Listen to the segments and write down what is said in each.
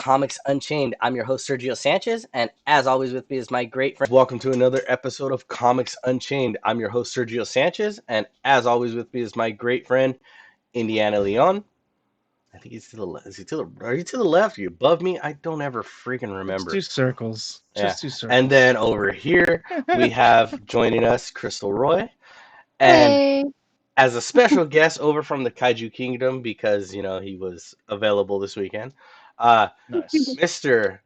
Comics Unchained. I'm your host, Sergio Sanchez, and as always with me is my great friend. Welcome to another episode of Comics Unchained. I'm your host, Sergio Sanchez, and as always with me is my great friend, Indiana Leon. I think he's to the left. Are you to the left? Are you above me? I don't ever freaking remember. Just 2 circles. Just 2 circles. And then over here, we have joining us, Crystal Roy. And Hey. as a special guest over from the Kaiju Kingdom, because, you know, he was available this weekend, Nice. Mr.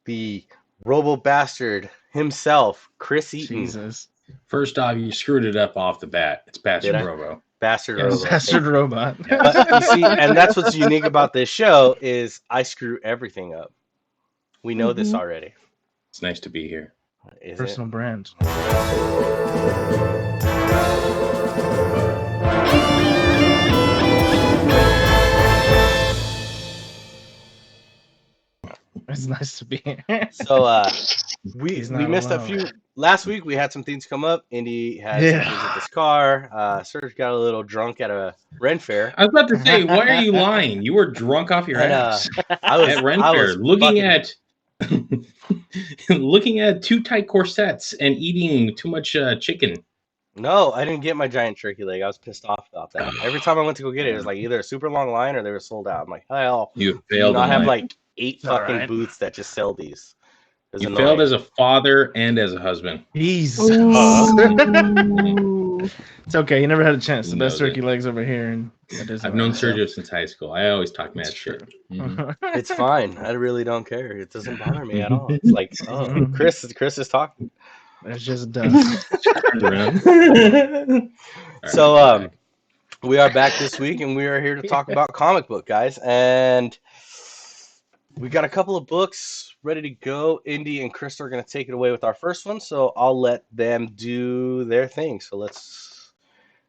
the Robo Bastard himself, Chris Eaton. Jesus. First off, you screwed it up off the bat. It's Bastard Robo. Bastard Yeah, Robo. Bastard Robot. But you see, and that's what's unique about this show is I screw everything up. We know this already. It's nice to be here. Is Personal brand. It's nice to be here. So we He's not missed a alone. few. Last week we had some things come up. Indy had some things with his car. Serge got a little drunk at a Ren Fair. I was about to say, why are you lying? You were drunk off your And, ass I was at Ren I Fair, was looking fucking- at looking at too tight corsets and eating too much chicken. No, I didn't get my giant turkey leg. I was pissed off about that. Every time I went to go get it, it was like either a super long line or they were sold out. I'm like, hell, You do failed. not in have life. like 8 It's all fucking right. booths that just sell these. It was You annoying. failed as a father and as a husband. Jesus. Ooh. It's okay. You never had a chance. The He best knows turkey legs over here. And that isn't I've known right, so. Sergio since high school. I always talk mad It's shit. true. Mhm. It's fine. I really don't care. It doesn't bother me at all. It's like, oh, Chris is talking. It's just dust. So we are back this week and we are here to talk about comic book, guys. And we got a couple of books ready to go. Indy and Chris are going to take it away with our first one, so I'll let them do their thing. So that's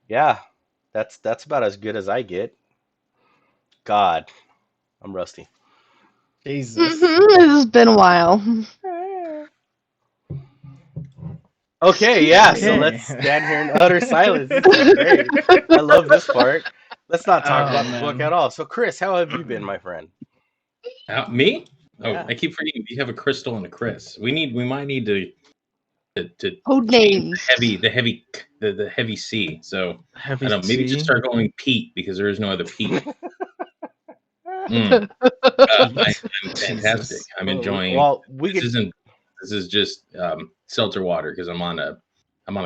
about as good as I get. God, I'm rusty. Jesus. It's been a while. Okay, yeah, so Okay. let's stand here in utter silence. This is great. I love this part. Let's not talk Oh, about the man. book at all. So, Chris, how have you been, my friend? Me? Oh, Yeah. I keep forgetting. You have a Crystal and a Chris. We might need to Code names. the heavy C. So Heavy I don't know, maybe C. just start going Pete because there is no other Pete. I'm fantastic. I'm enjoying. Well, we This could. is just seltzer water because I'm on a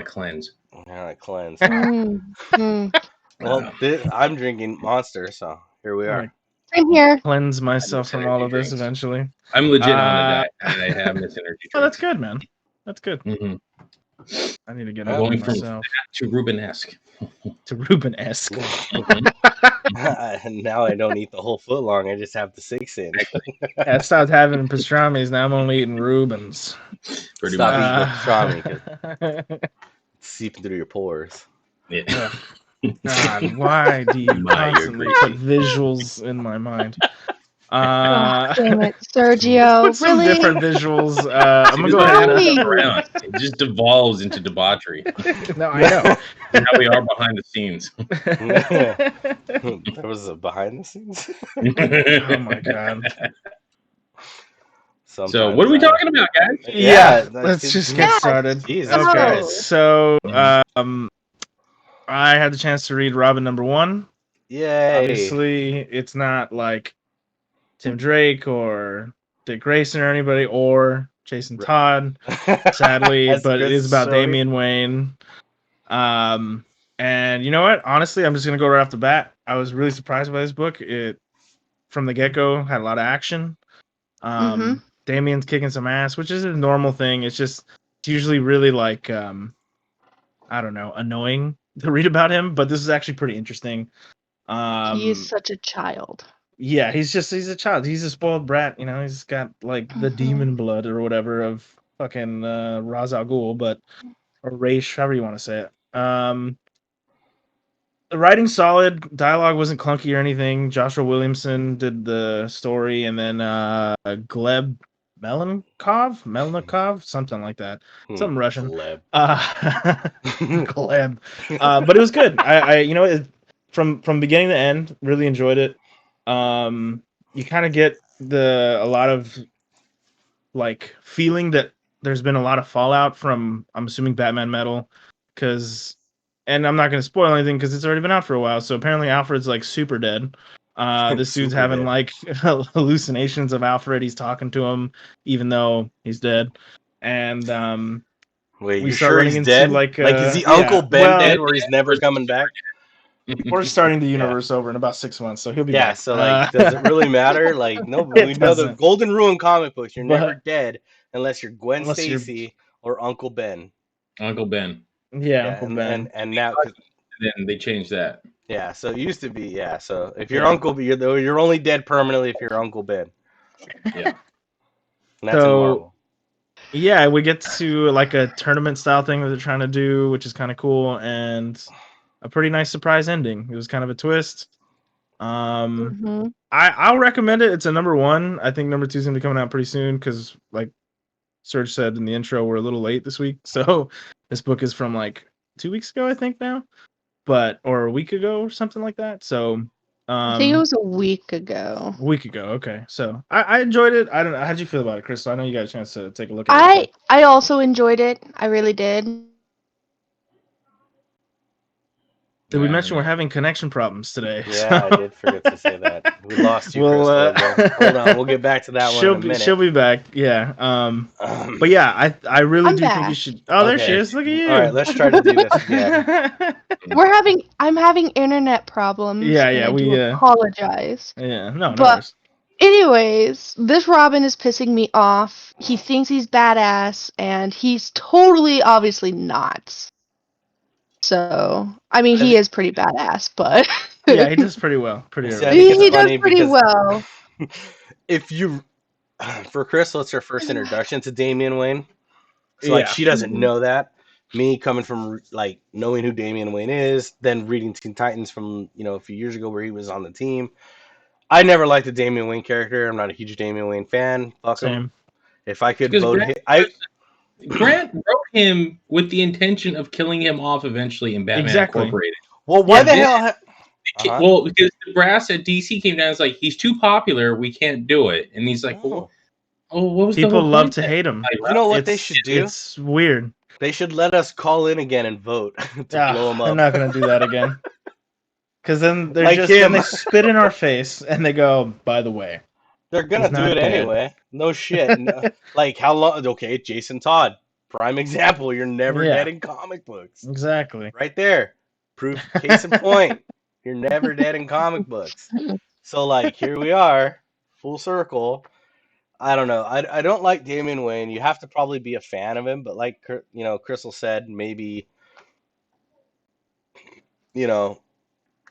cleanse. Yeah, cleanse. Mm. Well, I'm drinking Monster, so here we are. I'm here. Cleanse myself from all of this Drinks. eventually. I'm legit on a diet and I have this energy. Oh, that's good, man. That's good. Mm-hmm. I need to get I'm over going from myself. to Rubenesque. To Ruben-esque. And now I don't eat the whole foot long. I just have the 6 in. I stopped having pastrami's. Now I'm only eating Rubens. Pretty Stop much. eating the pastrami, It's seeping through your pores. Yeah. God, why do you My, you're constantly put visuals in my mind? Oh, damn it, Sergio. Put some Really? different visuals. I'm gonna go ahead. Really? Around. It just devolves into debauchery. No, I know. That's how we are behind the scenes. There was a behind the scenes. Oh my god. So what are we talking about, guys? Yeah, Let's just get Yes. started. Jesus Oh. Okay, Christ. so I had the chance to read Robin #1. Yay. Obviously, it's not like Tim Drake or Dick Grayson or anybody or Jason Todd, sadly, That's a but it good is about story. Damian Wayne. And you know what? Honestly, I'm just gonna go right off the bat. I was really surprised by this book. It from the get-go had a lot of action. Damian's kicking some ass, which is a normal thing. It's usually really like I don't know, annoying to read about him, but this is actually pretty interesting. He is such a child. Yeah, he's a child. He's a spoiled brat, you know. He's got like the demon blood or whatever of fucking Ra's al Ghul, but or Raish, however you want to say it. The writing's solid. Dialogue wasn't clunky or anything. Joshua Williamson did the story, and then Gleb Melnikov, something like that, something Russian. Gleb. Gleb. But it was good. I from beginning to end, really enjoyed it. You kind of get a lot of like feeling that there's been a lot of fallout from, I'm assuming, Batman Metal, and I'm not going to spoil anything because it's already been out for a while. So apparently Alfred's like super dead. This dude's Super having dead. like hallucinations of Alfred. He's talking to him even though he's dead. And Wait, we you're start sure running he's into dead? like Is the Uncle Ben well, dead where he's never coming back? we're starting the Yeah. universe over in about 6 months, so he'll be Yeah, back. so like, does it really matter? Like, no, we It know the doesn't. Golden Rule in comic books. You're But never dead unless you're Gwen unless you're Stacy or Uncle Ben. Uncle Ben. yeah, Yeah, Uncle Ben. and now, Then they changed that. yeah. So it used to be, yeah. So if you're Yeah. Uncle, you're only dead permanently if you're Uncle Ben. Yeah. And that's in So Marvel. yeah, we get to like a tournament style thing that they're trying to do, which is kind of cool, and a pretty nice surprise ending. It was kind of a twist. Mhm. I'll recommend it. It's a number 1. I think number 2 is gonna be coming out pretty soon because, like Serge said in the intro, we're a little late this week. So this book is from like 2 weeks ago, I think now, or a week ago or something like that. So I think it was a week ago. a week ago. Okay, so I enjoyed it. I don't know. How'd you feel about it, Crystal? I know you got a chance to take a look at it. I also enjoyed it. I really did. Did we mention we're having connection problems today? Yeah, I did forget to say that. We lost you, Well, Crystal, again. Hold on, we'll get back to that one in a minute. She'll be back. Yeah. But yeah, I really I'm do think you back. should. Oh, there she Okay. is. Look at you. All right, let's try to do this again. I'm having internet problems. Yeah, and yeah, I we, do apologize. Yeah, no But- worries. Anyways, this Robin is pissing me off. He thinks he's badass, and he's totally obviously not. So, I mean, he is pretty badass, but Yeah, he does pretty well. Pretty See, I early. think it's he does funny pretty because well. if you, for Crystal, it's her first introduction to Damian Wayne. So like Yeah. she doesn't Mhm. know that. Me coming from like knowing who Damian Wayne is, then reading Teen Titans from a few years ago where he was on the team. I never liked the Damian Wayne character. I'm not a huge Damian Wayne fan. Fuck him. Same. If I could Because vote, Grant wrote him with the intention of killing him off eventually in Batman Exactly. Incorporated. well, why Yeah, the hell? Uh-huh. Well, because the brass at DC came down, it's like, he's too popular, we can't do it. And he's like, Oh. what was the People whole love point to then? hate him. You know what they It's- should do? It's weird. They should let us call in again and vote to blow him up. They're not gonna do that again. Because then they're Like then him. they spit in our face and they go, by the way. They're gonna He's do not it dead. anyway. No shit. No. Like how long? Okay, Jason Todd, prime example. You're never Yeah. dead in comic books. Exactly. Right there, proof. Case in point. You're never dead in comic books. So like here we are, full circle. I don't know. I don't like Damian Wayne. You have to probably be a fan of him, but like Crystal said, maybe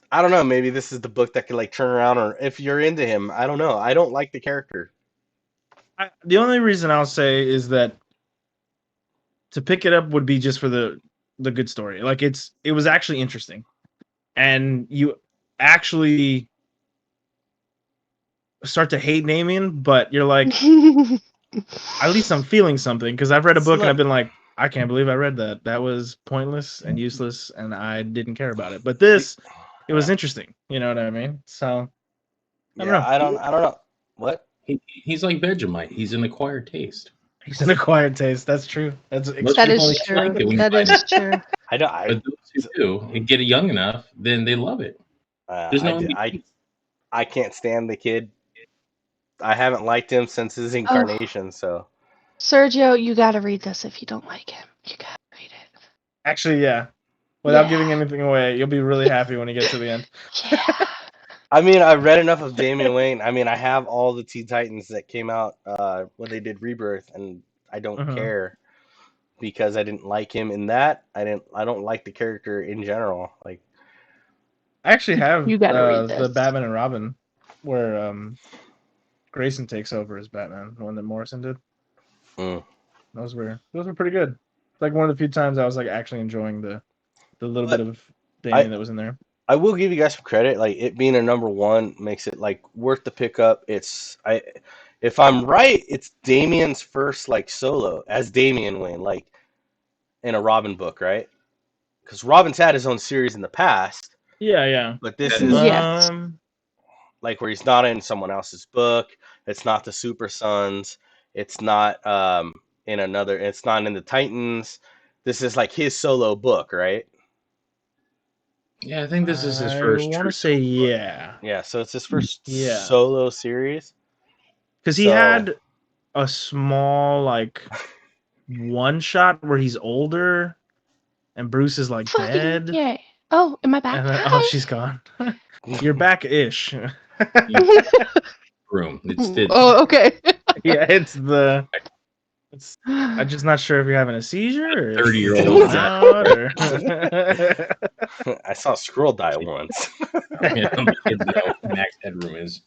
I don't know. Maybe this is the book that could like turn around, or if you're into him, I don't know. I don't like the character. The only reason I'll say is that to pick it up would be just for the good story. Like it was actually interesting, and you actually start to hate Damian, but you're like, at least I'm feeling something because I've read a So, book and like- I've been like, I can't believe I read that. That was pointless and useless, and I didn't care about it. But this, it was interesting. You know what I mean? So I don't know. I don't know. What? He's like Vegemite. He's an acquired taste. He's an acquired taste. That's true. That's Most That people is like true. it when you That find is it. true. I don't. But those who do and get it young enough, then they love it. There's no I can't stand the kid. I haven't liked him since his incarnation. So Sergio, you gotta read this if you don't like him. You gotta read it. Actually, yeah. Without Yeah. giving anything away, you'll be really happy when you get to the end. Yeah. I mean, I read enough of Damian Wayne. I mean, I have all the Teen Titans that came out when they did Rebirth, and I don't Mhm. care because I didn't like him in that. I don't like the character in general. Like, I actually have You gotta read the this. Batman and Robin where Grayson takes over as Batman, the one that Morrison did. Mm. Those were pretty good. It's like one of the few times I was like actually enjoying the little But bit of Damian that was in there. I will give you guys some credit. Like it being a number one makes it like worth the pickup. If I'm right, it's Damian's first like solo as Damian Wayne, like in a Robin book, right? Because Robin's had his own series in the past, Yeah. but this Yeah. is Yes. like where he's not in someone else's book. It's not the Super Sons. It's not in another. It's not in the Titans. This is like his solo book, right? Yeah, I think this is his I first want true to say solo book. yeah. Yeah, so it's his first Yeah. solo series. Because he So- had a small, like, one shot where he's older and Bruce is, like, Fucking dead. yay. Oh, am I back? And then, Hi. she's gone. You're back-ish. Room. It's the Oh, okay. Yeah, I'm just not sure if you're having a seizure or if 30-year-old it's out or... I saw a squirrel die once. the kids know what Max Headroom is.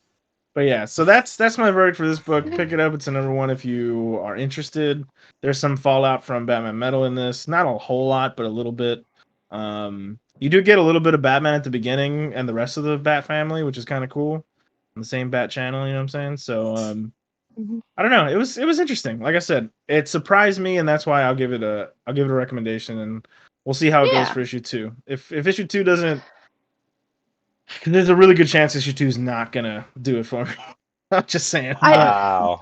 But yeah, so that's my verdict for this book. Pick it up. It's a number one if you are interested. There's some fallout from Batman Metal in this. Not a whole lot, but a little bit. You do get a little bit of Batman at the beginning and the rest of the Bat family, which is kind of cool. On the same Bat channel, you know what I'm saying? So I don't know. It was interesting. Like I said, it surprised me, and that's why I'll give it a recommendation, and we'll see how it goes for issue 2. If issue 2 doesn't, there's a really good chance issue 2 is not gonna do it for me. I'm just saying. Wow.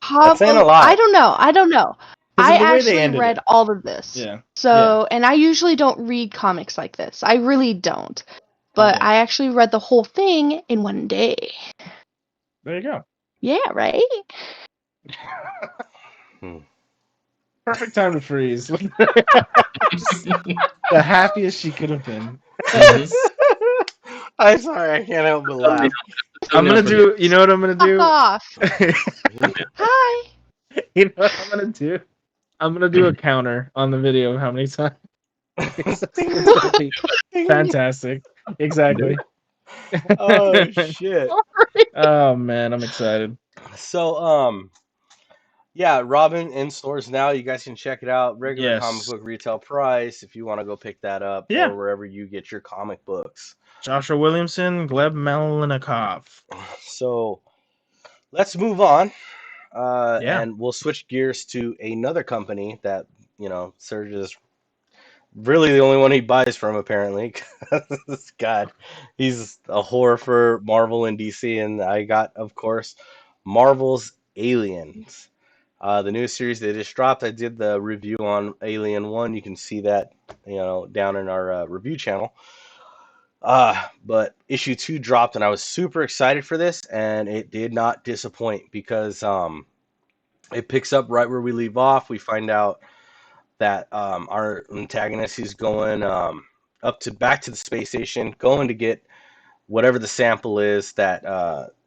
That's saying a lot. I don't know. I of the way they actually ended read it. all of this. Yeah. So, and I usually don't read comics like this. I really don't. But Okay. I actually read the whole thing in one day. There you go. Yeah, right? Perfect time to freeze. The happiest she could have been. I'm sorry, I can't help but laugh. I'm gonna do. You know what I'm gonna do? Fuck off. Hi. You know what I'm gonna do? I'm gonna do a counter on the video of how many times. It's gonna be fantastic. Exactly. Oh shit. Oh man, I'm excited. So yeah, Robin in stores now. You guys can check it out. Regular Yes. comic book retail price if you want to go pick that up Yeah. or wherever you get your comic books. Joshua Williamson, Gleb Melinikov. So let's move on. Yeah. And we'll switch gears to another company that, you know, Serge is really the only one he buys from, apparently. God, he's a whore for Marvel and DC, and I got, of course, Marvel's Aliens. The new series they just dropped. I did the review on Alien 1. You can see that, you know, down in our review channel. But issue 2 dropped, and I was super excited for this, and it did not disappoint because it picks up right where we leave off. We find out that our antagonist is going back to the space station, going to get whatever the sample is that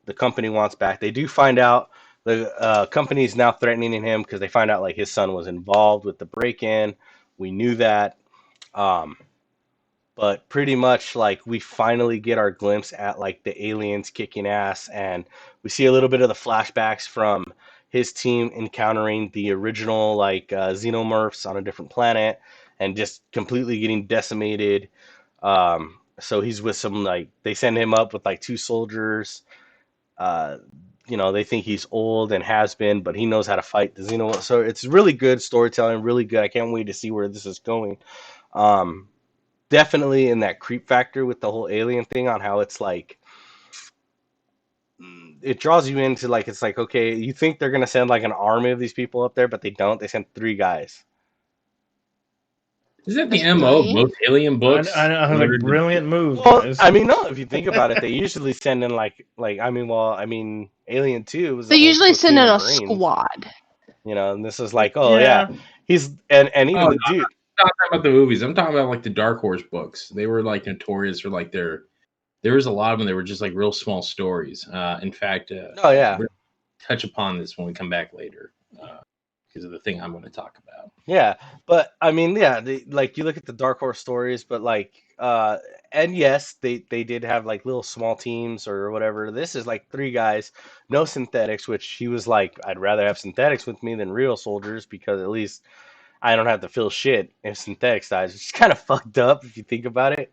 the company wants back. They do find out the company is now threatening him because they find out like his son was involved with the break-in. We knew that. But pretty much like we finally get our glimpse at like the aliens kicking ass, and we see a little bit of the flashbacks from his team encountering the original like xenomorphs on a different planet and just completely getting decimated. So he's with some like they send him up with like 2 soldiers. You know, they think he's old and has been, but he knows how to fight the xenomorph. So it's really good storytelling, really good. I can't wait to see where this is going. Definitely in that creep factor with the whole alien thing on how it's like it draws you into like it's like okay, you think they're gonna send like an army of these people up there, but they don't. They send 3 guys. Is that the That's MO of really- most alien books? I know, like brilliant move, Well, guys. I mean, no, if you think about it, they usually send in like Alien 2 was They a whole usually send in platoon a of Marines, squad. you know, and this is like oh yeah, he's and even Oh, the dude. I'm not talking about the movies. I'm talking about like the Dark Horse books. They were like notorious for like there was a lot of them that were just like real small stories. In fact, Oh yeah, we're gonna touch upon this when we come back later because of the thing I'm going to talk about. yeah, but I mean, yeah, like you look at the Dark Horse stories, but like, and yes, they did have like little small teams or whatever. This is like 3 guys, no synthetics, which he was like, I'd rather have synthetics with me than real soldiers because at least I don't have to feel shit if synthetics dies, which is kind of fucked up if you think about it.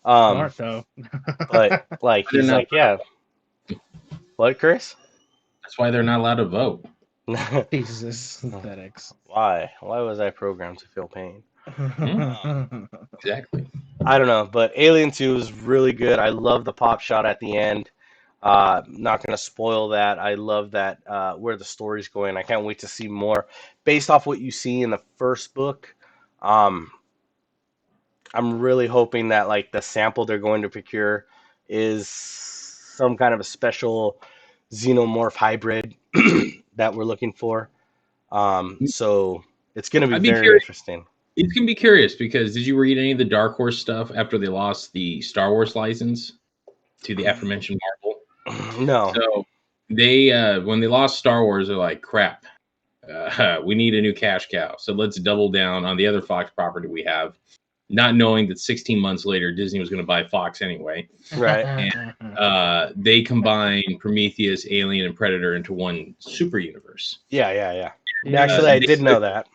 Smart though. But like he's like, yeah, what, Chris? That's why they're not allowed to vote. Jesus, synthetics. Why was I programmed to feel pain? Exactly. I don't know, but Alien 2 is really good. I love the pop shot at the end. Not going to spoil that. I love that where the story's going. I can't wait to see more based off what you see in the first book. Um, I'm really hoping that like the sample they're going to procure is some kind of a special xenomorph hybrid that we're looking for. So it's going to be I'd be very curious. interesting. It's gonna be curious because did you read any of the Dark Horse stuff after they lost the Star Wars license to the aforementioned Marvel? No. So they when they lost Star Wars, they're like, crap, we need a new cash cow. So let's double down on the other Fox property we have, not knowing that 16 months later Disney was going to buy Fox anyway. Right. And they combined Prometheus, Alien, and Predator into one super universe. Yeah. Actually, I did know that.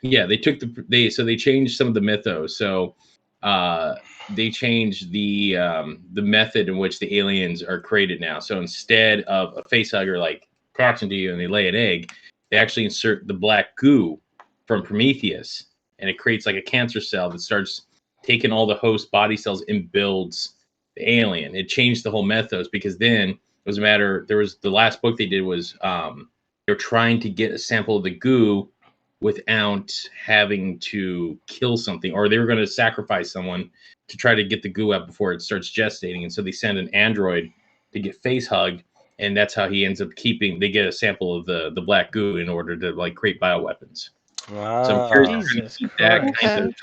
Yeah, they took they changed some of the mythos. So they changed the method in which the aliens are created now. So instead of a face hugger like attaching to you and they lay an egg, they actually insert the black goo from Prometheus, and it creates like a cancer cell that starts taking all the host body cells and builds the alien. It changed the whole mythos because then it was a matter. There was the last book they did was they're trying to get a sample of the goo without having to kill something, or they were going to sacrifice someone to try to get the goo out before it starts gestating. And so they send an android to get face hugged, and that's how he ends up they get a sample of the black goo in order to like create bioweapons. Wow. So I'm curious Jesus that Christ. kind of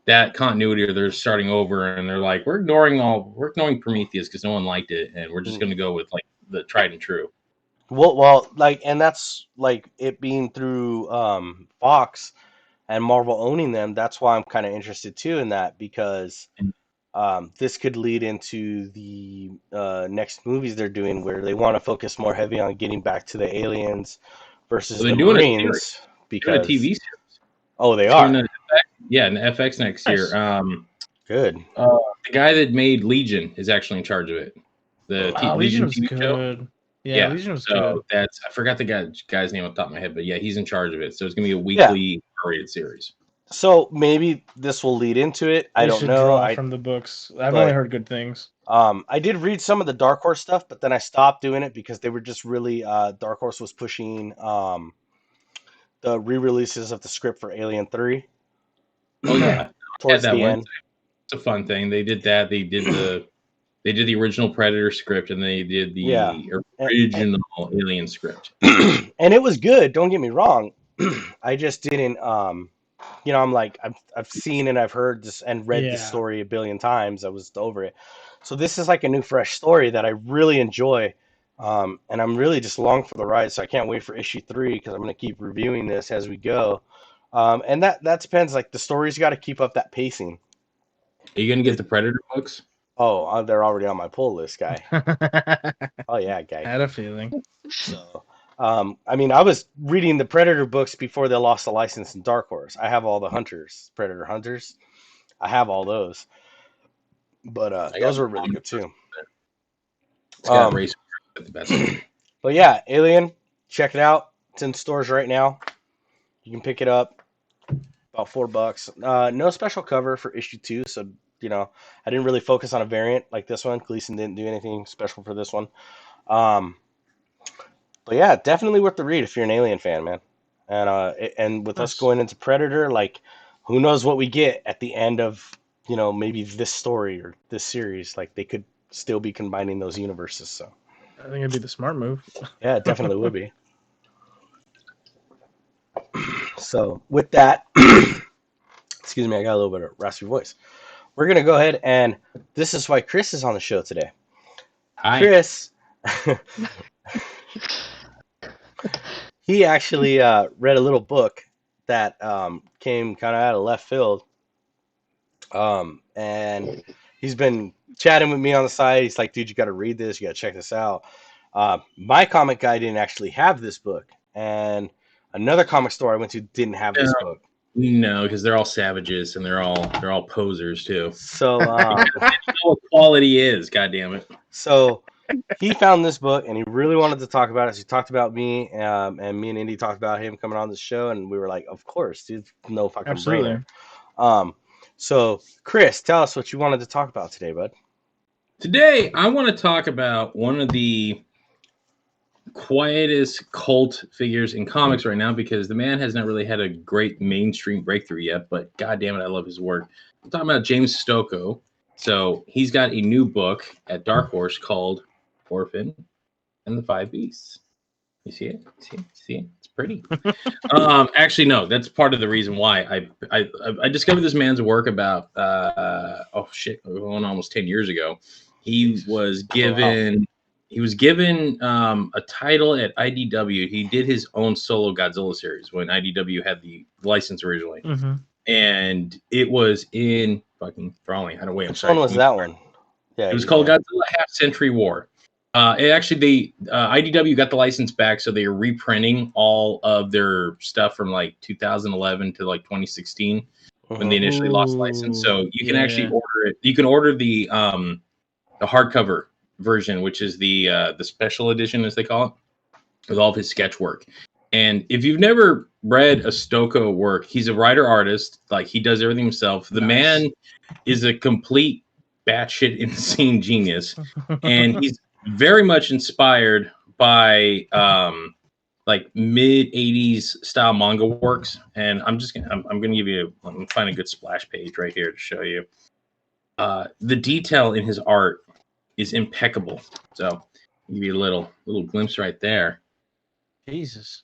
that continuity, or they're starting over and they're like, we're ignoring Prometheus because no one liked it, and we're just going to go with like the tried and true. Well, like, and that's like it being through Fox and Marvel owning them. That's why I'm kind of interested too in that because this could lead into the next movies they're doing where they want to focus more heavy on getting back to the aliens versus Well, they're the doing Marines. Doing a TV series. Oh, they It's are. doing an FX next Nice. year. Good. The guy that made Legion is actually in charge of it. The Legion was TV show. good. Yeah, Legion was good. That's I forgot the guy's name off the top of my head, but yeah, he's in charge of it. So it's gonna be a weekly rated series. So maybe this will lead into it. I They don't should know. draw from the books. I've only heard good things. I did read some of the Dark Horse stuff, but then I stopped doing it because they were just really Dark Horse was pushing the re-releases of the script for Alien 3. Oh yeah, Towards that the one. end. It's a fun thing. They did that. They did the original Predator script, and they did the original Alien script. And it was good. Don't get me wrong. I just didn't. I'm like I've seen and I've heard this and read the story a billion times. I was over it. So this is like a new, fresh story that I really enjoy, and I'm really just along for the ride. So I can't wait for issue 3 because I'm going to keep reviewing this as we go. And that depends. Like the story's got to keep up that pacing. Are you gonna get the Predator books? Oh, they're already on my pull list, guy. Oh yeah, guy. I had a feeling. So, I mean, I was reading the Predator books before they lost the license in Dark Horse. I have all the Predator Hunters. I have all those. But those are really good too. It's got race the best. But yeah, Alien, check it out. It's in stores right now. You can pick it up. About $4. No special cover for issue 2, so I didn't really focus on a variant like this one. Gleason didn't do anything special for this one. But yeah, definitely worth the read if you're an Alien fan, man. And with us going into Predator, like, who knows what we get at the end of, maybe this story or this series. Like, they could still be combining those universes. So I think it'd be the smart move. yeah, it definitely would be. So with that, excuse me, I got a little bit of raspy voice. We're going to go ahead, and this is why Chris is on the show today. Hi. Chris, he actually read a little book that came kind of out of left field. And he's been chatting with me on the side. He's like, dude, you got to read this. You got to check this out. My comic guy didn't actually have this book. And another comic store I went to didn't have this book. No, because they're all savages and they're all posers too. So that's what quality is, goddammit. So he found this book and he really wanted to talk about it. So he talked about me, and me and Indy talked about him coming on the show, and we were like, of course, dude, no fucking brainer. So Chris, tell us what you wanted to talk about today, bud. Today, I want to talk about one of the quietest cult figures in comics right now because the man has not really had a great mainstream breakthrough yet, but god damn it, I love his work. I'm talking about James Stokoe. So he's got a new book at Dark Horse called Orphan and the Five Beasts. You see it? See it? It's pretty. Actually, no. That's part of the reason why I discovered this man's work about almost 10 years ago. He was given a title at IDW. He did his own solo Godzilla series when IDW had the license originally, and it was in fucking Brawling. I don't wait. Which one was that one? Yeah, it was called Godzilla Half Century War. IDW got the license back, so they are reprinting all of their stuff from like 2011 to like 2016 when they initially lost license. So you can actually order it. You can order the hardcover version, which is the special edition, as they call it, with all of his sketch work. And if you've never read a Stokoe work, he's a writer artist. Like, he does everything himself. The man is a complete batshit insane genius, and he's very much inspired by like mid 80s style manga works. And I'm gonna give you I'm gonna find a good splash page right here to show you. The detail in his art is impeccable. So I'll give you a little glimpse right there. Jesus.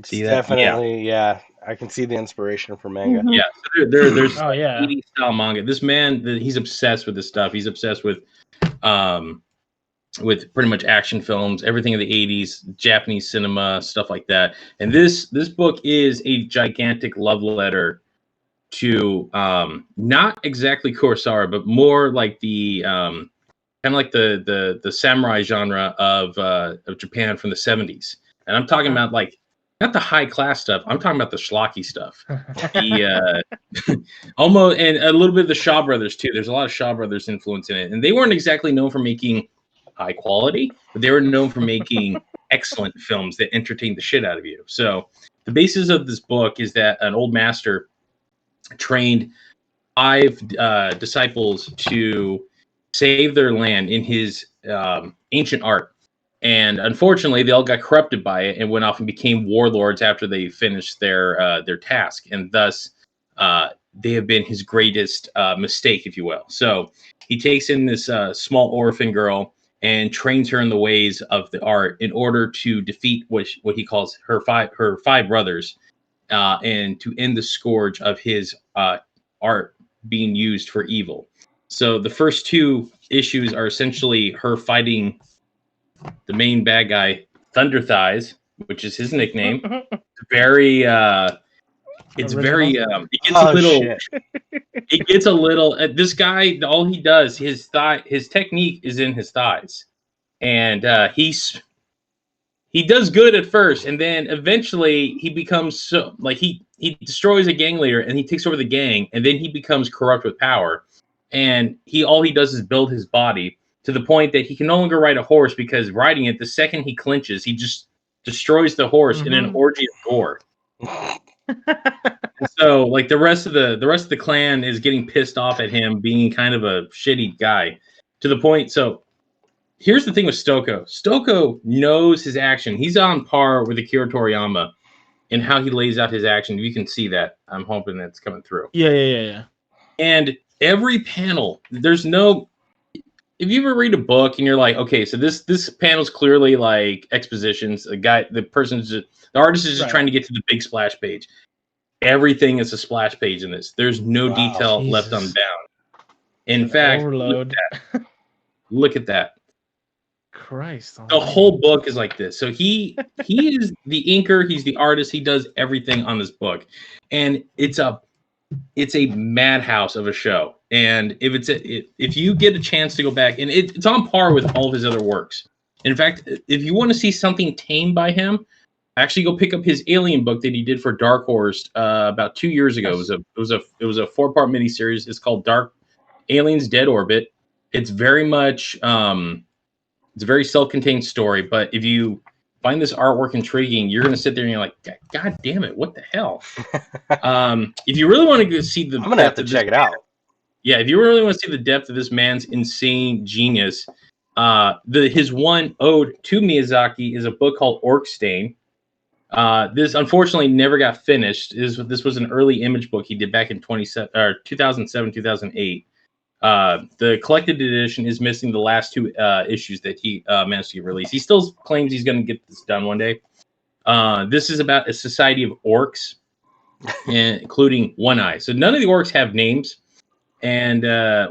See that? Definitely, yeah. I can see the inspiration for manga. Yeah, so there's 80s style manga. This man, he's obsessed with this stuff. He's obsessed with pretty much action films, everything in the 80s, Japanese cinema, stuff like that. And this book is a gigantic love letter to not exactly Kurosawa, but more like the kind of like the samurai genre of Japan from the 70s. And I'm talking about like not the high class stuff. I'm talking about the schlocky stuff. The almost, and a little bit of the Shaw Brothers too. There's a lot of Shaw Brothers influence in it, and they weren't exactly known for making high quality, but they were known for making excellent films that entertained the shit out of you. So the basis of this book is that an old master trained 5 disciples to save their land in his ancient art. And unfortunately, they all got corrupted by it and went off and became warlords after they finished their task. And thus, they have been his greatest mistake, if you will. So he takes in this small orphan girl and trains her in the ways of the art in order to defeat what he calls her five brothers, and to end the scourge of his art being used for evil. So the first 2 issues are essentially her fighting the main bad guy, Thunder Thighs, which is his nickname. It gets a little. This guy, all he does, his technique is in his thighs, and he does good at first, and then eventually he becomes so like he destroys a gang leader and he takes over the gang, and then he becomes corrupt with power, and all he does is build his body to the point that he can no longer ride a horse, because riding it, the second he clinches, he just destroys the horse in an orgy of gore. So like the rest of the clan is getting pissed off at him being kind of a shitty guy, to the point. So here's the thing with Stokoe. Stokoe knows his action. He's on par with Akira Toriyama in how he lays out his action. You can see that. I'm hoping that's coming through. Yeah. And every panel, there's no. If you ever read a book and you're like, okay, so this panel's clearly like expositions. The artist is just trying to get to the big splash page. Everything is a splash page in this. There's no detail left unbound. In fact, look at that. Christ. The whole book is like this. So he is the inker, he's the artist, he does everything on this book. And it's a madhouse of a show. And if you get a chance to go back, and it's on par with all of his other works. In fact, if you want to see something tame by him, actually go pick up his Alien book that he did for Dark Horse about 2 years ago. It was a 4-part miniseries. It's called Aliens Dead Orbit. It's very much it's a very self-contained story, but if you find this artwork intriguing, you're going to sit there and you're like, God damn it, what the hell? If you really want to see I'm going to have to check it out. Yeah, if you really want to see the depth of this man's insane genius, his one ode to Miyazaki is a book called Orkstain. This unfortunately never got finished. This was an early image book he did back in 2007, 2008. The collected edition is missing the last two issues that he managed to get released. He still claims he's going to get this done one day. This is about a society of orcs, including One Eye. So none of the orcs have names, and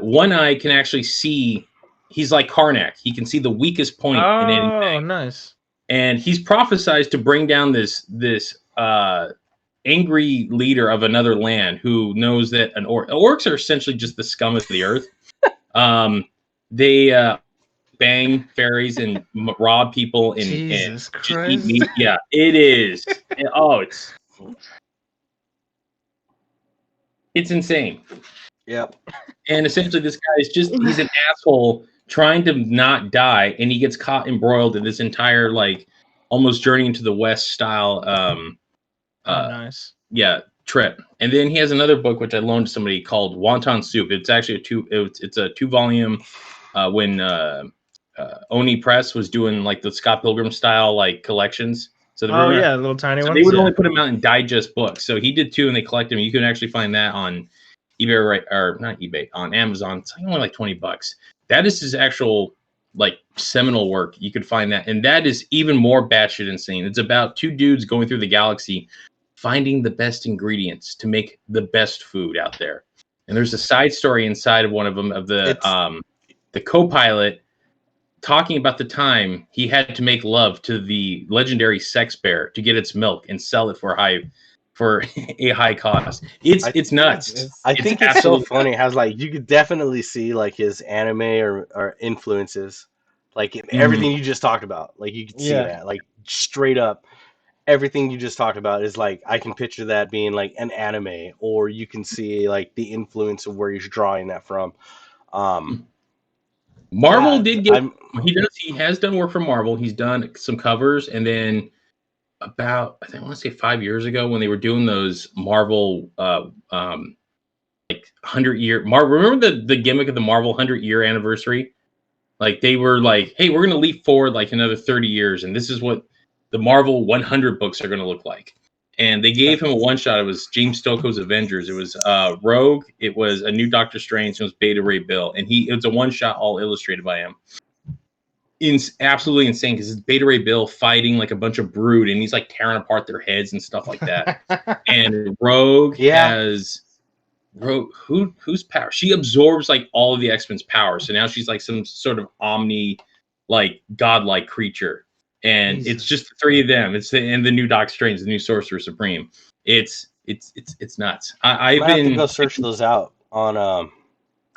One Eye can actually see. He's like Karnak. He can see the weakest point in anything. Oh, nice. And he's prophesized to bring down this angry leader of another land who knows that orcs are essentially just the scum of the earth. They bang fairies and rob people and Jesus just Christ. eat meat. Yeah, it is. It's insane. Yep. And essentially, this guy is he's an asshole trying to not die, and he gets caught embroiled in this entire, like, almost Journey into the West style nice. Yeah, trip. And then he has another book which I loaned to somebody called Wonton Soup. It's actually it's a 2-volume when Oni Press was doing like the Scott Pilgrim style like collections. So little tiny ones. They would only put them out in digest books. So he did 2 and they collect them. You can actually find that on eBay, or not eBay, on Amazon. It's only like $20. That is his actual like seminal work. You could find that, and that is even more batshit insane. It's about 2 dudes going through the galaxy, finding the best ingredients to make the best food out there. And there's a side story inside of one of them of the co-pilot talking about the time he had to make love to the legendary sex bear to get its milk and sell it for a high cost. It's nuts. I think it's so funny how like you could definitely see like his anime or influences, like in everything you just talked about. Like you could see that, like straight up, everything you just talked about is like I can picture that being like an anime, or you can see like the influence of where he's drawing that from. Marvel did get. He has done work for Marvel. He's done some covers, and then about I want to say 5 years ago when they were doing those Marvel like 100-year Marvel. Remember the gimmick of the Marvel 100-year anniversary? Like they were like, hey, we're gonna leap forward like another 30 years, and this is what the Marvel 100 books are gonna look like. And they gave him a one-shot. It was James Stokoe's Avengers. It was Rogue. It was a new Doctor Strange. It was Beta Ray Bill, and it was a one-shot, all illustrated by him. Absolutely insane because it's Beta Ray Bill fighting like a bunch of brood, and he's like tearing apart their heads and stuff like that. And Rogue has whose power? She absorbs like all of the X-Men's power, so now she's like some sort of omni, like godlike creature. And Jesus. It's just the 3 of them. And the new Doc Strange, the new Sorcerer Supreme. It's nuts. I've been have to go search those out on.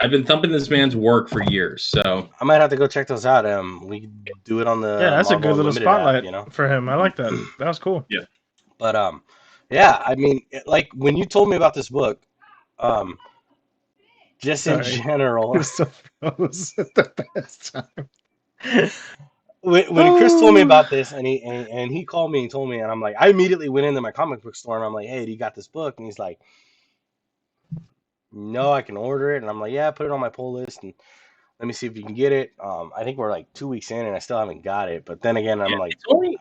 I've been thumping this man's work for years, so I might have to go check those out. We do it on the that's Marvel a good little Unlimited spotlight app, for him. I like that. That was cool. Yeah, but I mean, like when you told me about this book, just in general, it was so froze at the best time. When Chris told me about this, and he called me and told me, and I'm like, I immediately went into my comic book store and I'm like, hey, do you got this book? And he's like, no, I can order it. And I'm like, yeah, put it on my pull list and let me see if you can get it. I think we're like 2 weeks in and I still haven't got it. But then again, I'm like,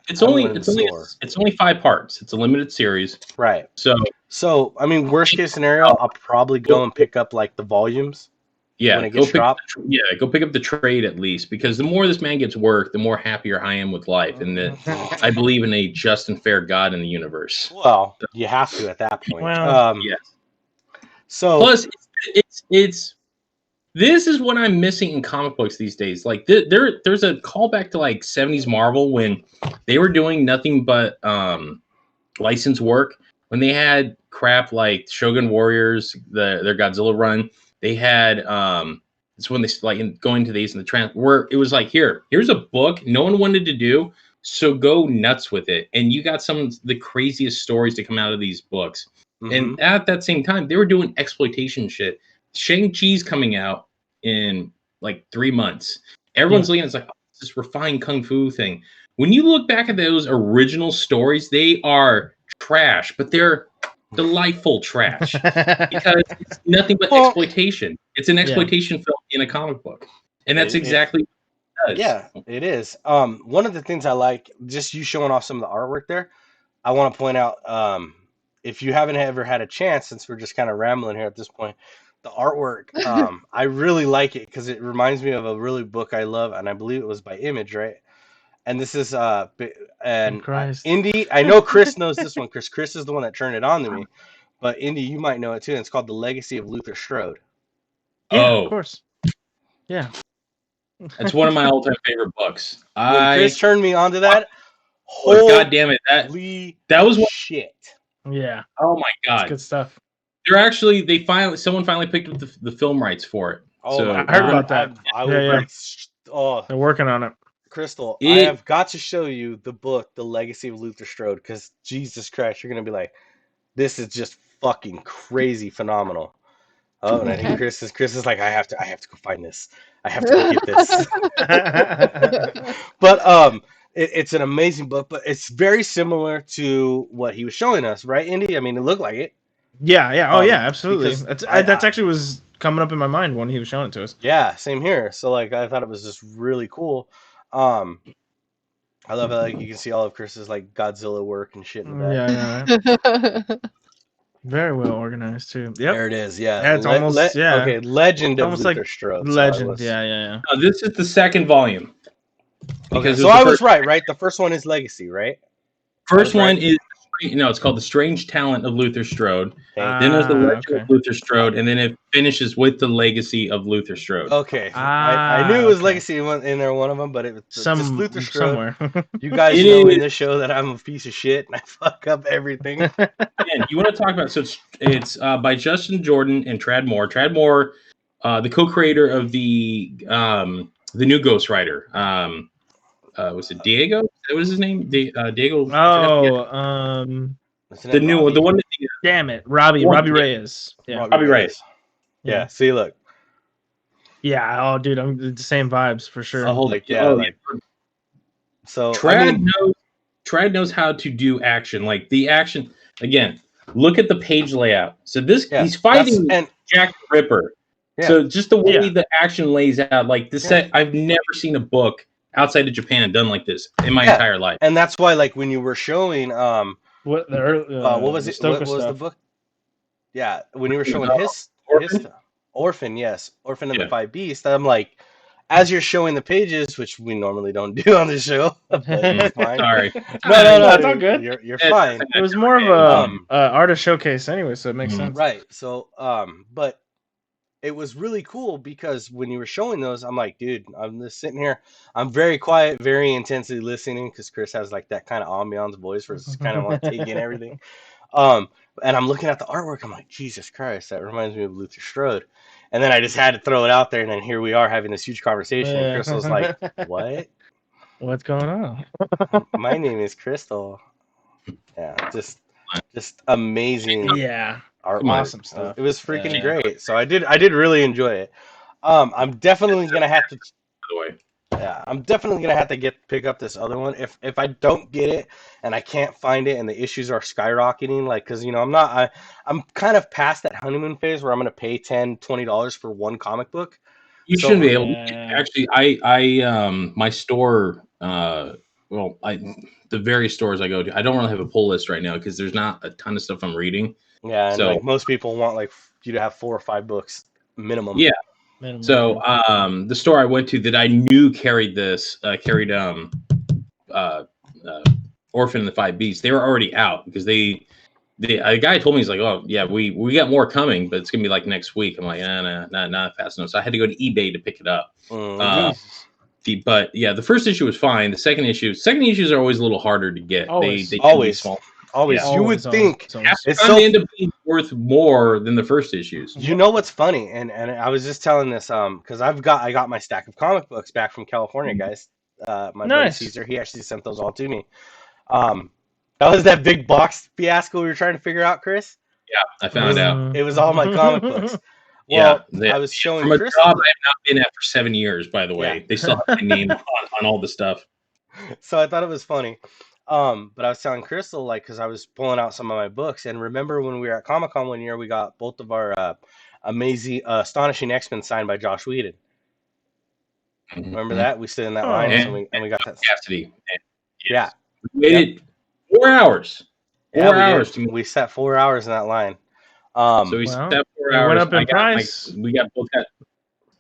it's only 5 parts. It's a limited series, right? So I mean, worst case scenario, I'll probably go and pick up like the volumes. Yeah, when it gets dropped. Go pick up the trade at least, because the more this man gets work, the more happier I am with life, and that I believe in a just and fair God in the universe. Well, you have to at that point. Well, yes. So plus, it's this is what I'm missing in comic books these days. Like there's a callback to like 70s Marvel when they were doing nothing but licensed work. When they had crap like Shogun Warriors, their Godzilla run. They had it's when they like going to these in the trans where it was like here's a book no one wanted to do, so go nuts with it. And you got some of the craziest stories to come out of these books. Mm-hmm. And at that same time, they were doing exploitation shit. Shang-Chi's coming out in like 3 months. Everyone's looking at it's like this refined kung fu thing. When you look back at those original stories, they are trash, but they're delightful trash because it's nothing but exploitation. It's an exploitation film in a comic book, and that's exactly what it does. Yeah, it is. One of the things I like, just you showing off some of the artwork there, I want to point out, if you haven't ever had a chance, since we're just kind of rambling here at this point, the artwork, I really like it because it reminds me of a really book I love, and I believe it was by Image, right? And this is Indy. I know Chris knows this one. Chris is the one that turned it on to me, but Indy, you might know it too. And it's called The Legacy of Luther Strode. Yeah, of course. Yeah. It's one of my all-time favorite books. When Chris turned me onto that, God damn it, that was what shit. Yeah. Oh my god, that's good stuff. They're actually someone finally picked up the film rights for it. Oh, so, I heard about that. They're working on it. Crystal, I have got to show you the book, The Legacy of Luther Strode, because Jesus Christ, you're gonna be like, this is just fucking crazy phenomenal. Oh, and I think Chris is like, I have to go find this. I have to go get this. But it's an amazing book, but it's very similar to what he was showing us, right, Indy? I mean, it looked like it. Yeah. Oh, yeah, absolutely. That's actually was coming up in my mind when he was showing it to us. Yeah, same here. So like, I thought it was just really cool. I love how like you can see all of Chris's like Godzilla work and shit in the back. Yeah. Very well organized too. Yep. There it is. Yeah. It's almost Okay, Legend of almost Luther like Strode. Legend. So Yeah. This is the second volume. Okay, so I was right? The first one is Legacy, right? First one is it's called The Strange Talent of Luther Strode. Then there's the Legend of Luther Strode, and then it finishes with the Legacy of Luther Strode. Okay, I knew it was Legacy in there, one of them, but it was just Luther Strode. Somewhere. You guys know in this show that I'm a piece of shit and I fuck up everything. And you want to talk about? So it's by Justin Jordan and Tradd Moore. Tradd Moore, the co-creator of the new Ghost Rider. Was it Diego? What was his name? Diego. The new one. The one that. Damn it, Robbie Reyes. Yeah, Robbie Reyes. Yeah. See, look. Yeah. Oh, dude, I'm the same vibes for sure. So Tradd knows how to do action. Like the action again. Look at the page layout. So he's fighting Jack the Ripper. Yeah. So just the way the action lays out, like the set, I've never seen a book outside of Japan done like this in my entire life. And that's why, like, when you were showing what was it? What was the book? Yeah, when you were showing his Orphan, Orphan and the Five Beasts, I'm like, as you're showing the pages, which we normally don't do on the show. But it's fine. Sorry. No, it's all good. You're fine. It was more of a artist showcase anyway, so it makes sense. Right. So, but it was really cool because when you were showing those, I'm like, dude, I'm just sitting here. I'm very quiet, very intensely listening because Chris has like that kind of ambiance voice where it's kind of want to take in everything. And I'm looking at the artwork. I'm like, Jesus Christ, that reminds me of Luther Strode. And then I just had to throw it out there. And then here we are having this huge conversation. And Crystal was like, what? What's going on? My name is Crystal. Yeah, just amazing. Yeah. Awesome stuff. It was freaking great. So I did really enjoy it. I'm definitely gonna have to. By the way. Yeah, I'm definitely gonna have to pick up this other one. If I don't get it and I can't find it and the issues are skyrocketing, like because I'm kind of past that honeymoon phase where I'm gonna pay $10-$20 for one comic book. You shouldn't be able to. Actually, I my store. The various stores I go to, I don't really have a pull list right now because there's not a ton of stuff I'm reading. Yeah, and so like most people want like you to have 4 or 5 books minimum. Yeah. So the store I went to that I knew carried Orphan and the Five Beasts. They were already out because a guy told me, he's like, oh yeah, we got more coming, but it's gonna be like next week. I'm like, not fast enough. So I had to go to eBay to pick it up. But yeah, the first issue was fine. The second issues are always a little harder to get. Always. They always. Yeah, you would think they end up being worth more than the first issues. You know what's funny, and I was just telling this because I got my stack of comic books back from California, guys. My buddy Caesar, he actually sent those all to me. That was that big box fiasco we were trying to figure out, Chris. Yeah, I found out. It was all my comic books. Well, I was showing from a Chris job I have not been at for 7 years. By the way, they still have my name on all the stuff. So I thought it was funny. But I was telling Crystal, like, because I was pulling out some of my books, and remember when we were at Comic-Con one year, we got both of our Amazing, Astonishing X-Men signed by Josh Whedon. Remember that? We stood in that Oh. line, And and we got that. Cassidy. Yeah. We waited 4 hours. Yeah, 4 hours to we sat 4 hours in that line. So we Well, sat 4 it hours. went up in price. We got both that.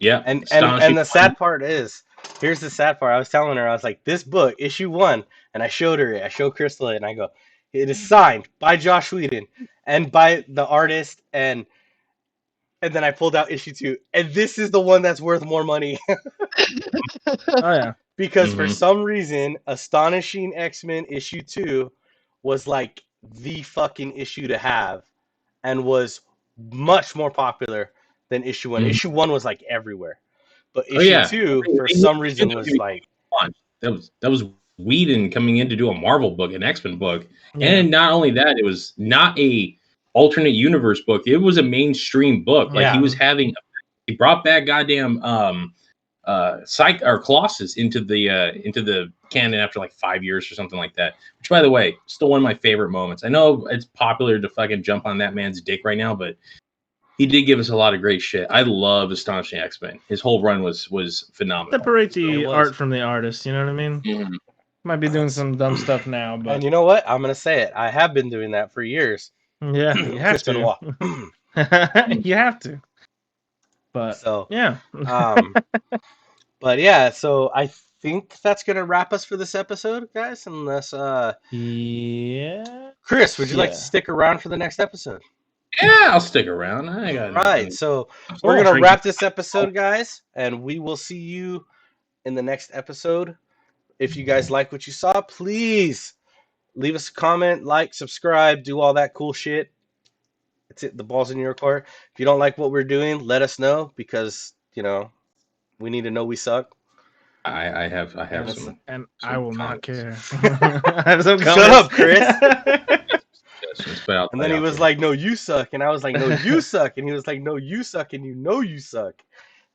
Yeah. And astonishing the sad part is, here's the sad part. I was telling her, I was like, this book, issue 1, and I showed her it. I showed Crystal it, and I go, it is signed by Josh Whedon and by the artist, and then I pulled out issue 2, and this is the one that's worth more money. Oh yeah. Because for Mhm. some reason, Astonishing X-Men issue 2 was like the fucking issue to have, and was much more popular than issue 1. Mhm. Issue 1 was like everywhere, but Oh, issue yeah. 2 They- for they some knew- reason they knew was they were like, on. That was Whedon coming in to do a Marvel book, an X-Men book. Yeah. And not only that, it was not a alternate universe book. It was a mainstream book. Like he Yeah. was he brought back goddamn Psych or Colossus into the canon after like 5 years or something like that. Which, by the way, still one of my favorite moments. I know it's popular to fucking jump on that man's dick right now, but he did give us a lot of great shit. I love Astonishing X-Men. His whole run was phenomenal. Separate the It was. art from the artist. You know what I mean? Mhm. Might be doing some dumb stuff now, but and you know what? I'm gonna say it. I have been doing that for years. yeah, you have Chris Benoit. to. You have to. But So, yeah. but yeah, so I think that's gonna wrap us for this episode, guys. Unless, Yeah. Chris, would you like to Yeah. stick around for the next episode? Yeah, I'll stick around. I got All right, nothing. so I'm we're still gonna drinking. wrap this episode, guys, and we will see you in the next episode. If you guys like what you saw, please leave us a comment, like, subscribe, do all that cool shit. That's it. The ball's in your court. If you don't like what we're doing, let us know, because we need to know we suck. I have And, some. and some I will not comments. care. I have some Shut comments. up, Chris. Suggestions, but I'll And then tell he you was after. like, "No, you suck," and I was like, "No, you suck," and he was like, "No, you suck, and you know you suck,"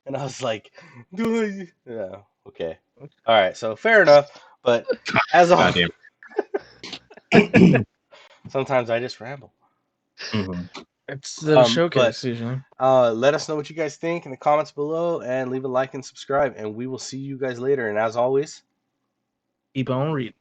and I was like, "Yeah, okay, all right." So fair enough, but as always, Goddamn. sometimes I just ramble. Mhm. It's the showcase usually. Let us know what you guys think in the comments below, and leave a like and subscribe, and we will see you guys later. And as always, Keep on reading.